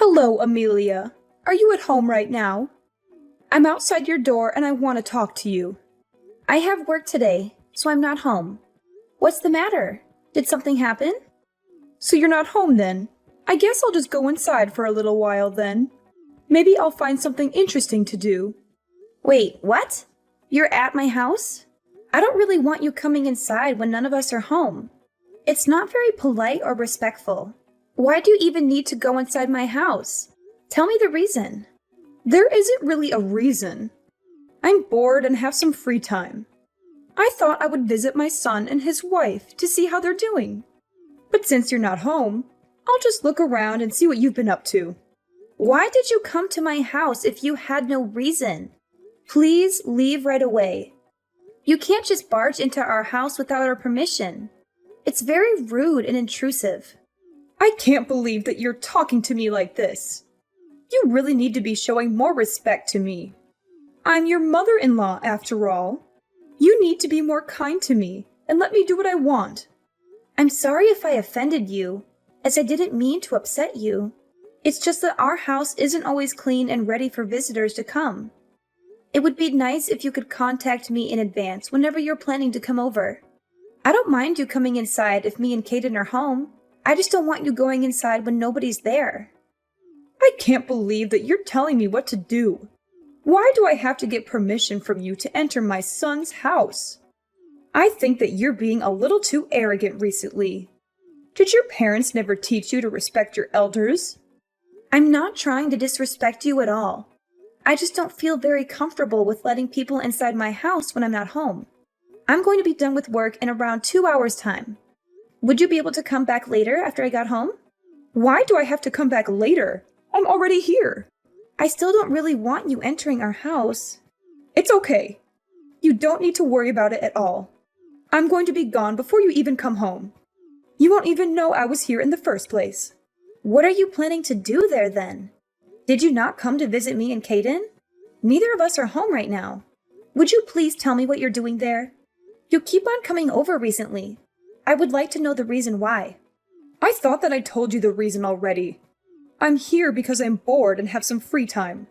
Hello, Amelia. Are you at home right now? I'm outside your door and I want to talk to you. I have work today, so I'm not home. What's the matter? Did something happen? So you're not home then? I guess I'll just go inside for a little while then. Maybe I'll find something interesting to do. Wait, what? You're at my house? I don't really want you coming inside when none of us are home. It's not very polite or respectful. Why do you even need to go inside my house? Tell me the reason. There isn't really a reason. I'm bored and have some free time. I thought I would visit my son and his wife to see how they're doing. But since you're not home, I'll just look around and see what you've been up to. Why did you come to my house if you had no reason? Please leave right away. You can't just barge into our house without our permission. It's very rude and intrusive. I can't believe that you're talking to me like this. You really need to be showing more respect to me. I'm your mother-in-law, after all. You need to be more kind to me and let me do what I want. I'm sorry if I offended you, as I didn't mean to upset you. It's just that our house isn't always clean and ready for visitors to come. It would be nice if you could contact me in advance whenever you're planning to come over. I don't mind you coming inside if me and Kaden are home. I just don't want you going inside when nobody's there. I can't believe that you're telling me what to do. Why do I have to get permission from you to enter my son's house? I think that you're being a little too arrogant recently. Did your parents never teach you to respect your elders? I'm not trying to disrespect you at all. I just don't feel very comfortable with letting people inside my house when I'm not home. I'm going to be done with work in around 2 hours' time. Would you be able to come back later after I got home? Why do I have to come back later? I'm already here. I still don't really want you entering our house. It's okay. You don't need to worry about it at all. I'm going to be gone before you even come home. You won't even know I was here in the first place. What are you planning to do there then? Did you not come to visit me and Kaden? Neither of us are home right now. Would you please tell me what you're doing there? You keep on coming over recently. I would like to know the reason why. I thought that I told you the reason already. I'm here because I'm bored and have some free time.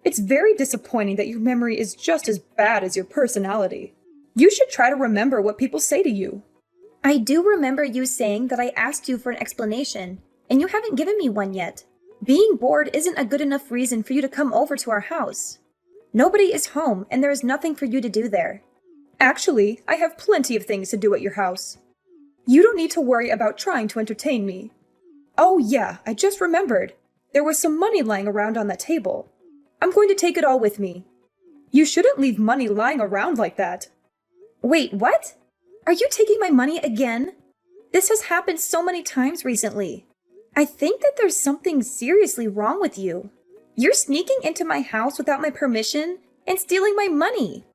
It's very disappointing that your memory is just as bad as your personality. You should try to remember what people say to you. I do remember you saying that I asked you for an explanation, and you haven't given me one yet. Being bored isn't a good enough reason for you to come over to our house. Nobody is home, and there is nothing for you to do there. Actually, I have plenty of things to do at your house. You don't need to worry about trying to entertain me. Oh yeah, I just remembered. There was some money lying around on that table. I'm going to take it all with me. You shouldn't leave money lying around like that. Wait, what? Are you taking my money again? This has happened so many times recently. I think that there's something seriously wrong with you. You're sneaking into my house without my permission and stealing my money.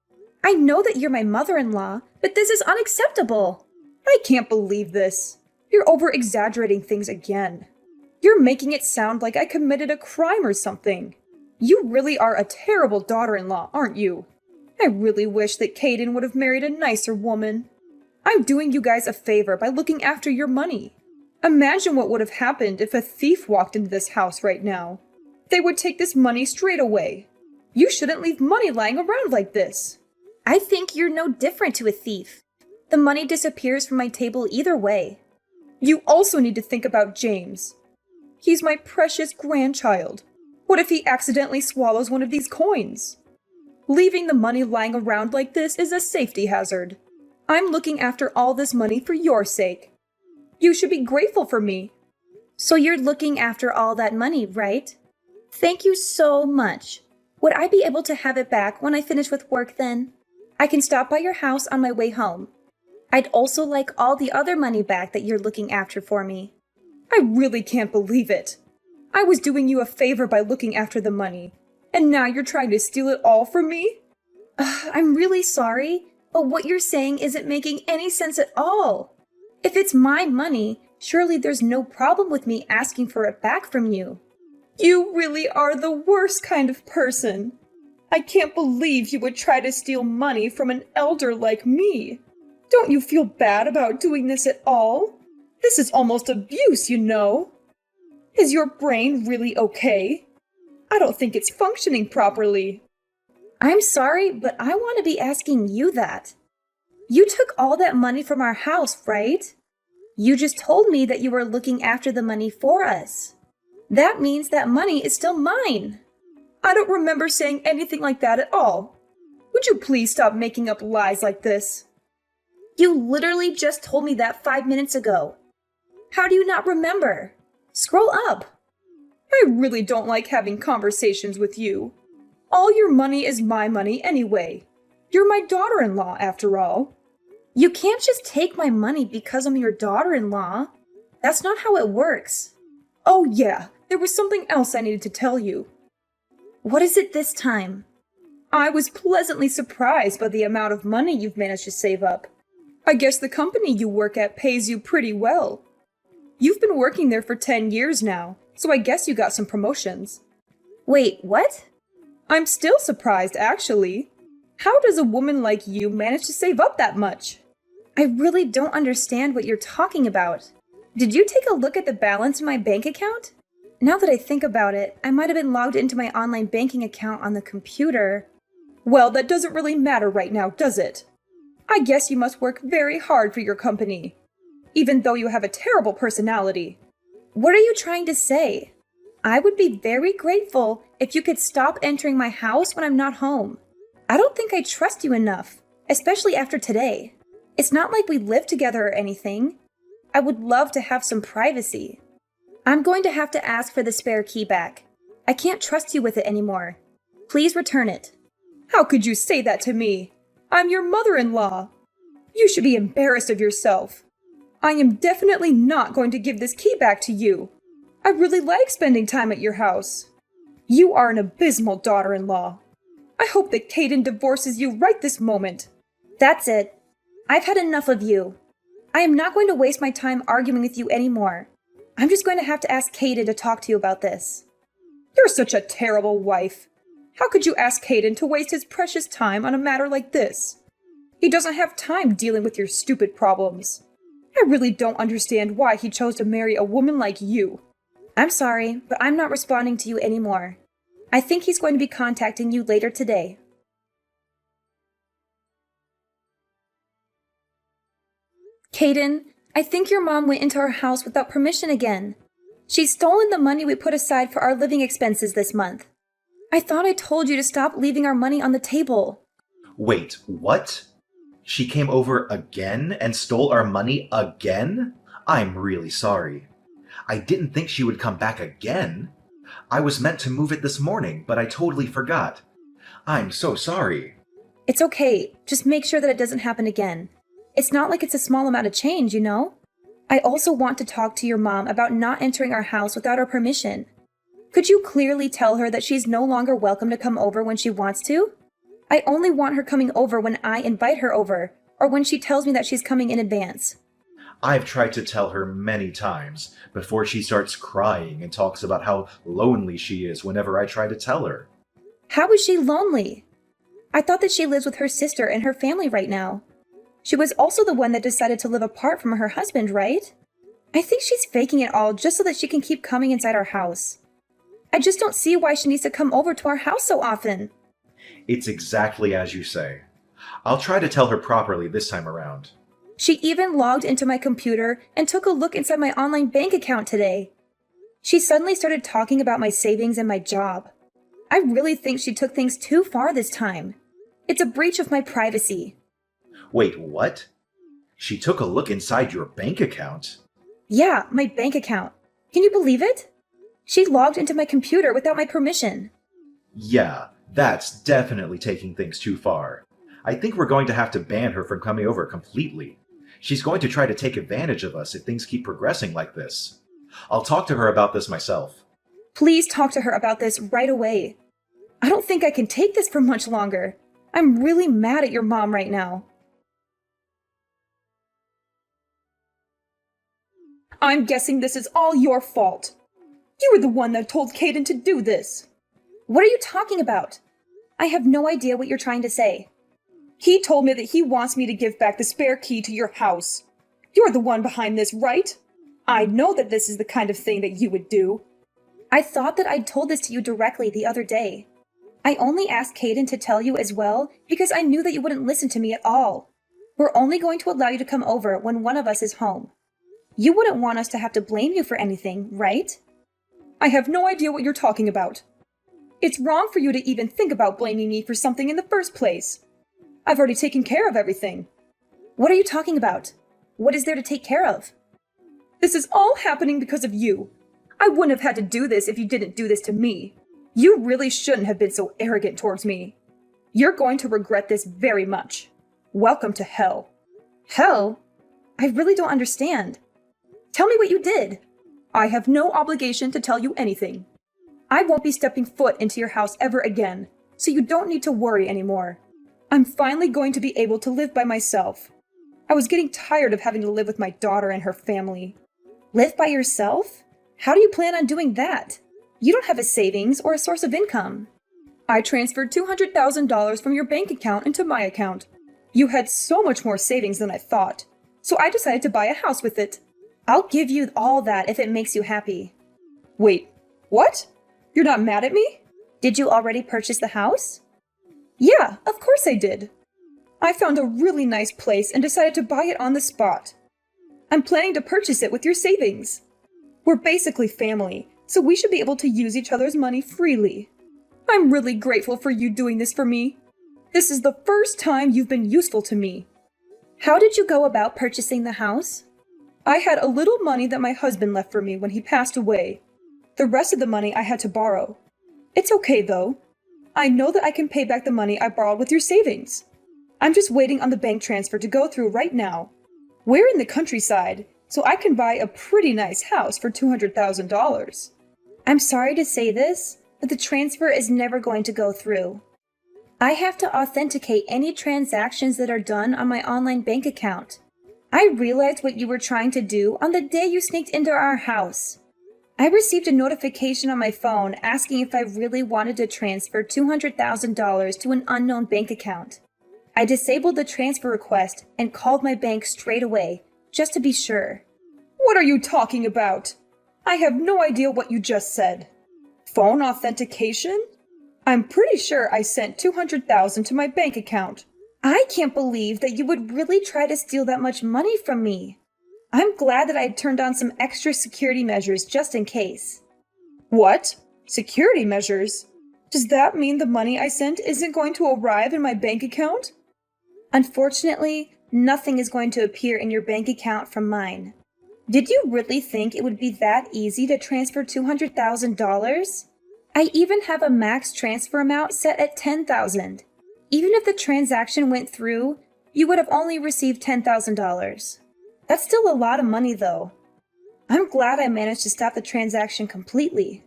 I know that you're my mother-in-law, but this is unacceptable. I can't believe this. You're over-exaggerating things again. You're making it sound like I committed a crime or something. You really are a terrible daughter-in-law, aren't you? I really wish that Kaden would have married a nicer woman. I'm doing you guys a favor by looking after your money. Imagine what would have happened if a thief walked into this house right now. They would take this money straight away. You shouldn't leave money lying around like this. I think you're no different to a thief. The money disappears from my table either way. You also need to think about James. He's my precious grandchild. What if he accidentally swallows one of these coins? Leaving the money lying around like this is a safety hazard. I'm looking after all this money for your sake. You should be grateful for me. So you're looking after all that money, right? Thank you so much. Would I be able to have it back when I finish with work then? I can stop by your house on my way home. I'd also like all the other money back that you're looking after for me. I really can't believe it. I was doing you a favor by looking after the money, and now you're trying to steal it all from me? I'm really sorry, but what you're saying isn't making any sense at all. If it's my money, surely there's no problem with me asking for it back from you. You really are the worst kind of person. I can't believe you would try to steal money from an elder like me. Don't you feel bad about doing this at all? This is almost abuse, you know. Is your brain really okay? I don't think it's functioning properly. I'm sorry, but I want to be asking you that. You took all that money from our house, right? You just told me that you were looking after the money for us. That means that money is still mine. I don't remember saying anything like that at all. Would you please stop making up lies like this? You literally just told me that 5 minutes ago. How do you not remember? Scroll up. I really don't like having conversations with you. All your money is my money anyway. You're my daughter-in-law, after all. You can't just take my money because I'm your daughter-in-law. That's not how it works. Oh yeah, there was something else I needed to tell you. What is it this time? I was pleasantly surprised by the amount of money you've managed to save up. I guess the company you work at pays you pretty well. You've been working there for 10 years now, so I guess you got some promotions. Wait, what? I'm still surprised, actually. How does a woman like you manage to save up that much? I really don't understand what you're talking about. Did you take a look at the balance in my bank account? Now that I think about it, I might have been logged into my online banking account on the computer. Well, that doesn't really matter right now, does it? I guess you must work very hard for your company, even though you have a terrible personality. What are you trying to say? I would be very grateful if you could stop entering my house when I'm not home. I don't think I trust you enough, especially after today. It's not like we live together or anything. I would love to have some privacy. I'm going to have to ask for the spare key back. I can't trust you with it anymore. Please return it. How could you say that to me? I'm your mother-in-law. You should be embarrassed of yourself. I am definitely not going to give this key back to you. I really like spending time at your house. You are an abysmal daughter-in-law. I hope that Caden divorces you right this moment. That's it. I've had enough of you. I am not going to waste my time arguing with you anymore. I'm just going to have to ask Caden to talk to you about this. You're such a terrible wife. How could you ask Caden to waste his precious time on a matter like this? He doesn't have time dealing with your stupid problems. I really don't understand why he chose to marry a woman like you. I'm sorry, but I'm not responding to you anymore. I think he's going to be contacting you later today. Caden, I think your mom went into our house without permission again. She's stolen the money we put aside for our living expenses this month. I thought I told you to stop leaving our money on the table. Wait, what? She came over again and stole our money again? I'm really sorry. I didn't think she would come back again. I was meant to move it this morning, but I totally forgot. I'm so sorry. It's okay. Just make sure that it doesn't happen again. It's not like it's a small amount of change, you know? I also want to talk to your mom about not entering our house without our permission. Could you clearly tell her that she's no longer welcome to come over when she wants to? I only want her coming over when I invite her over, or when she tells me that she's coming in advance. I've tried to tell her many times before she starts crying and talks about how lonely she is whenever I try to tell her. How is she lonely? I thought that she lives with her sister and her family right now. She was also the one that decided to live apart from her husband, right? I think she's faking it all just so that she can keep coming inside our house. I just don't see why she needs to come over to our house so often. It's exactly as you say. I'll try to tell her properly this time around. She even logged into my computer and took a look inside my online bank account today. She suddenly started talking about my savings and my job. I really think she took things too far this time. It's a breach of my privacy. Wait, what? She took a look inside your bank account? Yeah, my bank account. Can you believe it? She logged into my computer without my permission. Yeah, that's definitely taking things too far. I think we're going to have to ban her from coming over completely. She's going to try to take advantage of us if things keep progressing like this. I'll talk to her about this myself. Please talk to her about this right away. I don't think I can take this for much longer. I'm really mad at your mom right now. I'm guessing this is all your fault. You were the one that told Caden to do this. What are you talking about? I have no idea what you're trying to say. He told me that he wants me to give back the spare key to your house. You're the one behind this, right? I know that this is the kind of thing that you would do. I thought that I'd told this to you directly the other day. I only asked Caden to tell you as well because I knew that you wouldn't listen to me at all. We're only going to allow you to come over when one of us is home. You wouldn't want us to have to blame you for anything, right? I have no idea what you're talking about. It's wrong for you to even think about blaming me for something in the first place. I've already taken care of everything. What are you talking about? What is there to take care of? This is all happening because of you. I wouldn't have had to do this if you didn't do this to me. You really shouldn't have been so arrogant towards me. You're going to regret this very much. Welcome to hell. Hell? I really don't understand. Tell me what you did. I have no obligation to tell you anything. I won't be stepping foot into your house ever again, so you don't need to worry anymore. I'm finally going to be able to live by myself. I was getting tired of having to live with my daughter and her family. Live by yourself? How do you plan on doing that? You don't have a savings or a source of income. I transferred $200,000 from your bank account into my account. You had so much more savings than I thought, so I decided to buy a house with it. I'll give you all that if it makes you happy. Wait, what? You're not mad at me? Did you already purchase the house? Yeah, of course I did. I found a really nice place and decided to buy it on the spot. I'm planning to purchase it with your savings. We're basically family, so we should be able to use each other's money freely. I'm really grateful for you doing this for me. This is the first time you've been useful to me. How did you go about purchasing the house? I had a little money that my husband left for me when he passed away. The rest of the money I had to borrow. It's okay though. I know that I can pay back the money I borrowed with your savings. I'm just waiting on the bank transfer to go through right now. We're in the countryside, so I can buy a pretty nice house for $200,000. I'm sorry to say this, but the transfer is never going to go through. I have to authenticate any transactions that are done on my online bank account. I realized what you were trying to do on the day you sneaked into our house. I received a notification on my phone asking if I really wanted to transfer $200,000 to an unknown bank account. I disabled the transfer request and called my bank straight away, just to be sure. What are you talking about? I have no idea what you just said. Phone authentication? I'm pretty sure I sent $200,000 to my bank account. I can't believe that you would really try to steal that much money from me. I'm glad that I had turned on some extra security measures just in case. What? Security measures? Does that mean the money I sent isn't going to arrive in my bank account? Unfortunately, nothing is going to appear in your bank account from mine. Did you really think it would be that easy to transfer $200,000? I even have a max transfer amount set at $10,000. Even if the transaction went through, you would have only received $10,000. That's still a lot of money though. I'm glad I managed to stop the transaction completely.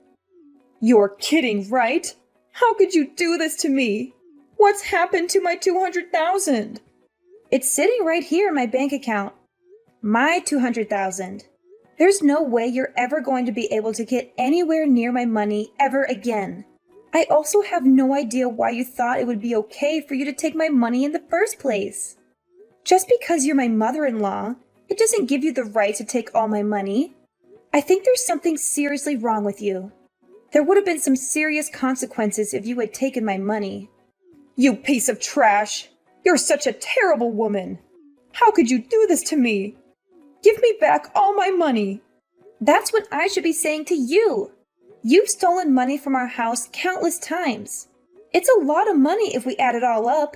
You're kidding, right? How could you do this to me? What's happened to my $200,000? It's sitting right here in my bank account. My $200,000. There's no way you're ever going to be able to get anywhere near my money ever again. I also have no idea why you thought it would be okay for you to take my money in the first place. Just because you're my mother-in-law, it doesn't give you the right to take all my money. I think there's something seriously wrong with you. There would have been some serious consequences if you had taken my money. You piece of trash! You're such a terrible woman! How could you do this to me? Give me back all my money! That's what I should be saying to you! You've stolen money from our house countless times. It's a lot of money if we add it all up.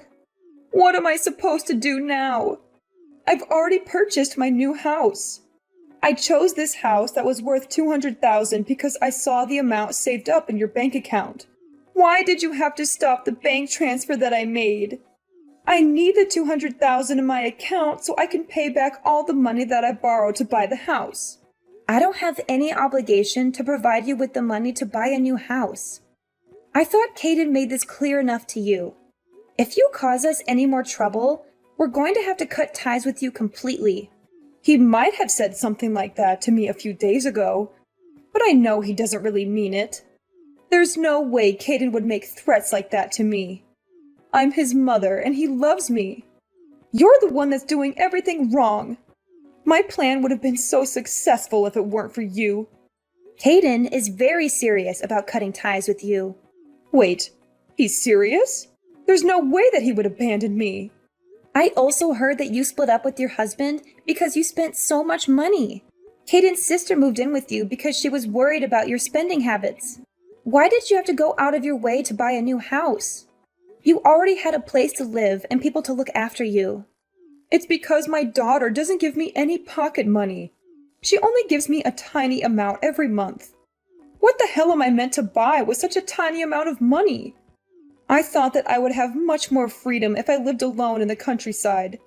What am I supposed to do now? I've already purchased my new house. I chose this house that was worth $200,000 because I saw the amount saved up in your bank account. Why did you have to stop the bank transfer that I made? I need the $200,000 in my account so I can pay back all the money that I borrowed to buy the house. I don't have any obligation to provide you with the money to buy a new house. I thought Caden made this clear enough to you. If you cause us any more trouble, we're going to have to cut ties with you completely. He might have said something like that to me a few days ago, but I know he doesn't really mean it. There's no way Caden would make threats like that to me. I'm his mother and he loves me. You're the one that's doing everything wrong. My plan would have been so successful if it weren't for you. Caden is very serious about cutting ties with you. Wait, he's serious? There's no way that he would abandon me. I also heard that you split up with your husband because you spent so much money. Caden's sister moved in with you because she was worried about your spending habits. Why did you have to go out of your way to buy a new house? You already had a place to live and people to look after you. It's because my daughter doesn't give me any pocket money. She only gives me a tiny amount every month. What the hell am I meant to buy with such a tiny amount of money? I thought that I would have much more freedom if I lived alone in the countryside.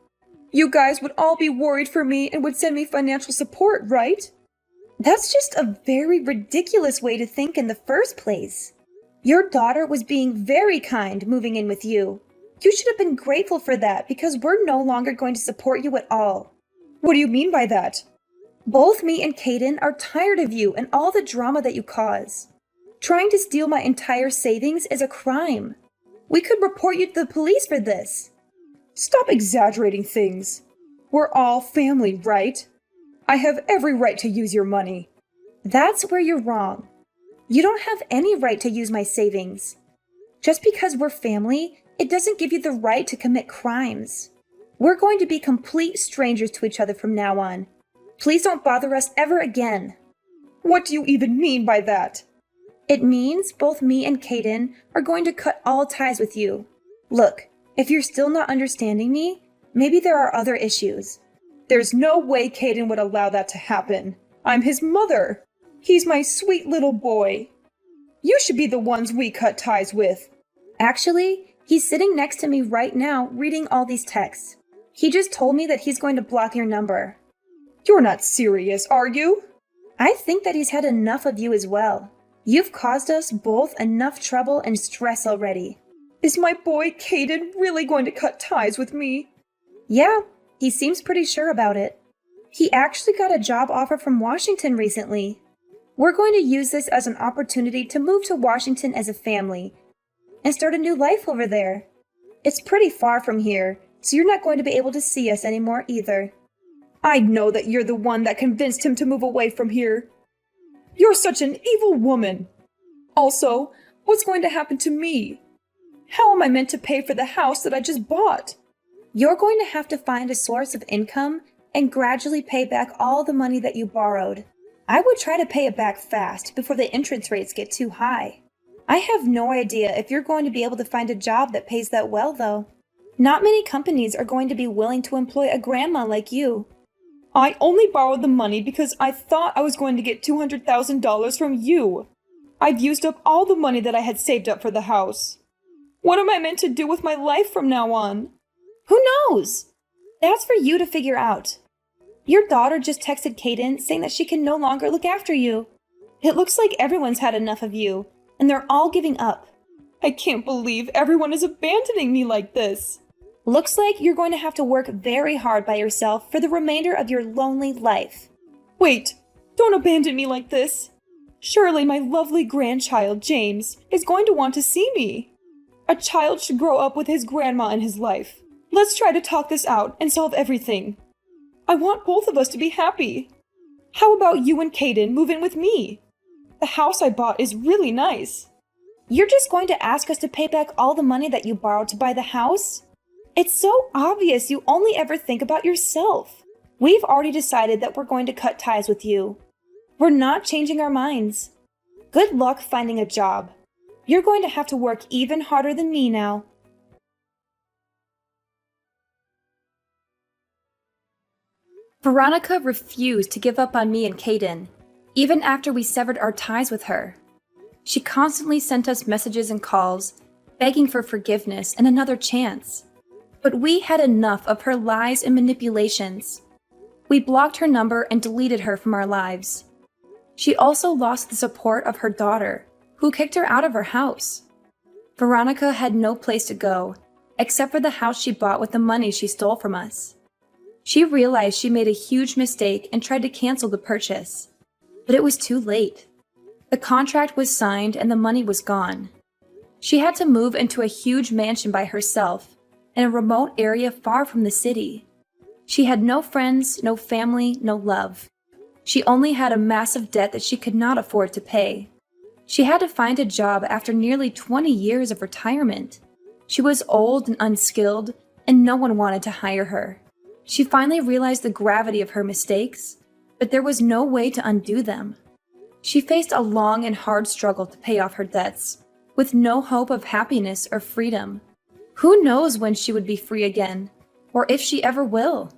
You guys would all be worried for me and would send me financial support, right? That's just a very ridiculous way to think in the first place. Your daughter was being very kind moving in with you. You should have been grateful for that because we're no longer going to support you at all. What do you mean by that? Both me and Caden are tired of you and all the drama that you cause. Trying to steal my entire savings is a crime. We could report you to the police for this. Stop exaggerating things. We're all family, right? I have every right to use your money. That's where you're wrong. You don't have any right to use my savings. Just because we're family, it doesn't give you the right to commit crimes. We're going to be complete strangers to each other from now on. Please don't bother us ever again. What do you even mean by that? It means both me and Caden are going to cut all ties with you. Look, if you're still not understanding me, maybe there are other issues. There's no way Caden would allow that to happen. I'm his mother. He's my sweet little boy. You should be the ones we cut ties with. Actually, he's sitting next to me right now reading all these texts. He just told me that he's going to block your number. You're not serious, are you? I think that he's had enough of you as well. You've caused us both enough trouble and stress already. Is my boy Caden really going to cut ties with me? Yeah, he seems pretty sure about it. He actually got a job offer from Washington recently. We're going to use this as an opportunity to move to Washington as a family and start a new life over there. It's pretty far from here, so you're not going to be able to see us anymore either. I know that you're the one that convinced him to move away from here. You're such an evil woman. Also, what's going to happen to me? How am I meant to pay for the house that I just bought? You're going to have to find a source of income and gradually pay back all the money that you borrowed. I would try to pay it back fast before the interest rates get too high. I have no idea if you're going to be able to find a job that pays that well, though. Not many companies are going to be willing to employ a grandma like you. I only borrowed the money because I thought I was going to get $200,000 from you. I've used up all the money that I had saved up for the house. What am I meant to do with my life from now on? Who knows? That's for you to figure out. Your daughter just texted Caden saying that she can no longer look after you. It looks like everyone's had enough of you, and they're all giving up. I can't believe everyone is abandoning me like this. Looks like you're going to have to work very hard by yourself for the remainder of your lonely life. Wait, don't abandon me like this. Surely my lovely grandchild, James, is going to want to see me. A child should grow up with his grandma in his life. Let's try to talk this out and solve everything. I want both of us to be happy. How about you and Caden move in with me? The house I bought is really nice. You're just going to ask us to pay back all the money that you borrowed to buy the house? It's so obvious you only ever think about yourself. We've already decided that we're going to cut ties with you. We're not changing our minds. Good luck finding a job. You're going to have to work even harder than me now. Veronica refused to give up on me and Caden, even after we severed our ties with her. She constantly sent us messages and calls, begging for forgiveness and another chance. But we had enough of her lies and manipulations. We blocked her number and deleted her from our lives. She also lost the support of her daughter, who kicked her out of her house. Veronica had no place to go, except for the house she bought with the money she stole from us. She realized she made a huge mistake and tried to cancel the purchase, but it was too late. The contract was signed and the money was gone. She had to move into a huge mansion by herself in a remote area far from the city. She had no friends, no family, no love. She only had a massive debt that she could not afford to pay. She had to find a job after nearly 20 years of retirement. She was old and unskilled, and no one wanted to hire her. She finally realized the gravity of her mistakes, but there was no way to undo them. She faced a long and hard struggle to pay off her debts, with no hope of happiness or freedom. Who knows when she would be free again, or if she ever will?